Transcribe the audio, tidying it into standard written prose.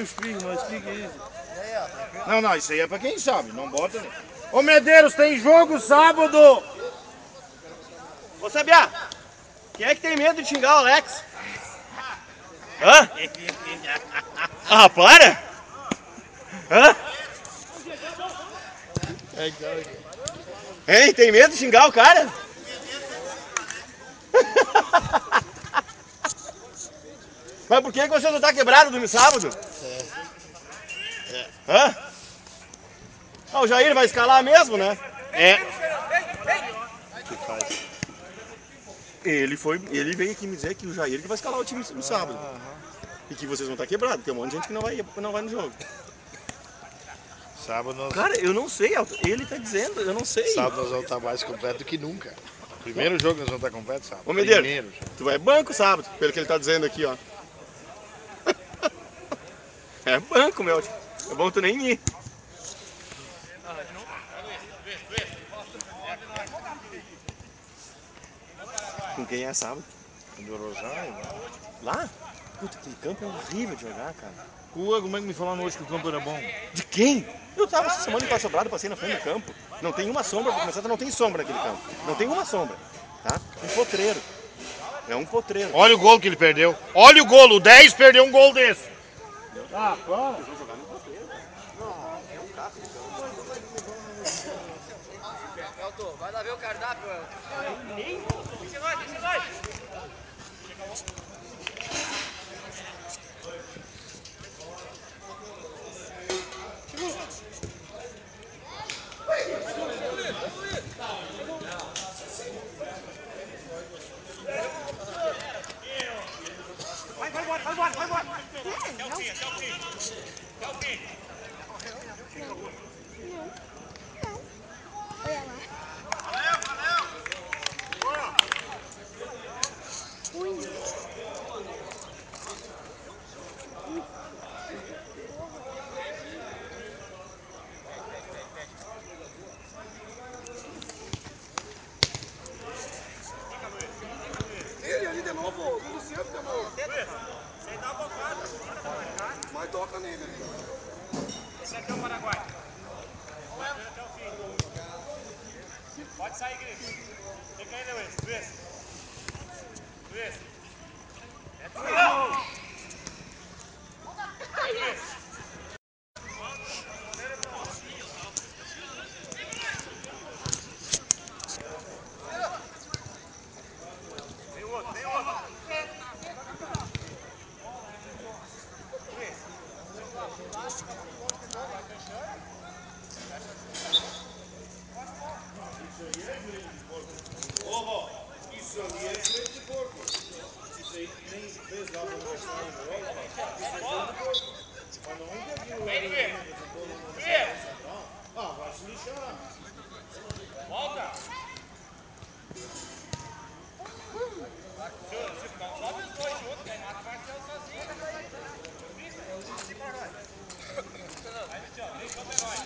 os frigos, mas que é isso? Não, isso aí é pra quem sabe, não bota nem. Ô Medeiros, tem jogo sábado! Ô Sabiá, quem é que tem medo de xingar o Alex? Hã? Ah, para! Hã? Hein, tem medo de xingar o cara? Mas por que você não tá quebrado no sábado? Hã? Ah, o Jair vai escalar mesmo, né? É. Que faz? Ele veio aqui me dizer que o Jair que vai escalar o time no sábado. E que vocês vão estar quebrados, tem um monte de gente que não vai no jogo. Sábado nós... Cara, eu não sei, ele tá dizendo, eu não sei. Sábado nós vamos estar mais completo do que nunca. Primeiro jogo nós vamos estar completo sábado. Ô Medeiro, tu vai banco sábado, pelo que ele tá dizendo aqui, ó. É banco, meu. É bom tu nem ir. Com quem é sábado? Do Rosário. Lá? Puta, aquele campo é horrível de jogar, cara. Como é que me falaram hoje que o campo era bom? De quem? Eu tava essa semana em Passo Sobrado, passei na frente do campo. Não tem uma sombra, pra começar, não tem sombra naquele campo. Não tem uma sombra, tá? Um potreiro. É um potreiro. Olha o gol que ele perdeu. Olha o gol, o 10 perdeu um gol desse. Ah, para. Eles vão jogar no potreiro. É um carro. Elton, vai lá ver o cardápio, Elton. Deixa nós. Vai embora. Até o fim. Olha lá. Ele ali de novo, o Luciano de novo. Você dá uma bocada, mas toca nele ali. Esse aqui é o Paraguai. Vamos até o fim. Pode sair, Gris. Fica aí, Luiz. É tudo. Tem outro. Isso ali é joelho de porco. Isso aí nem fez lá quando nós estávamos na Europa. Isso é joelho de porco. Mas não é que aquilo lá me apresentou lá no Central. Ah, vai se lixar. Volta. Sobe os dois juntos, né? Mata o Marcelo sozinho. Vai, Vitinho, vem com o herói.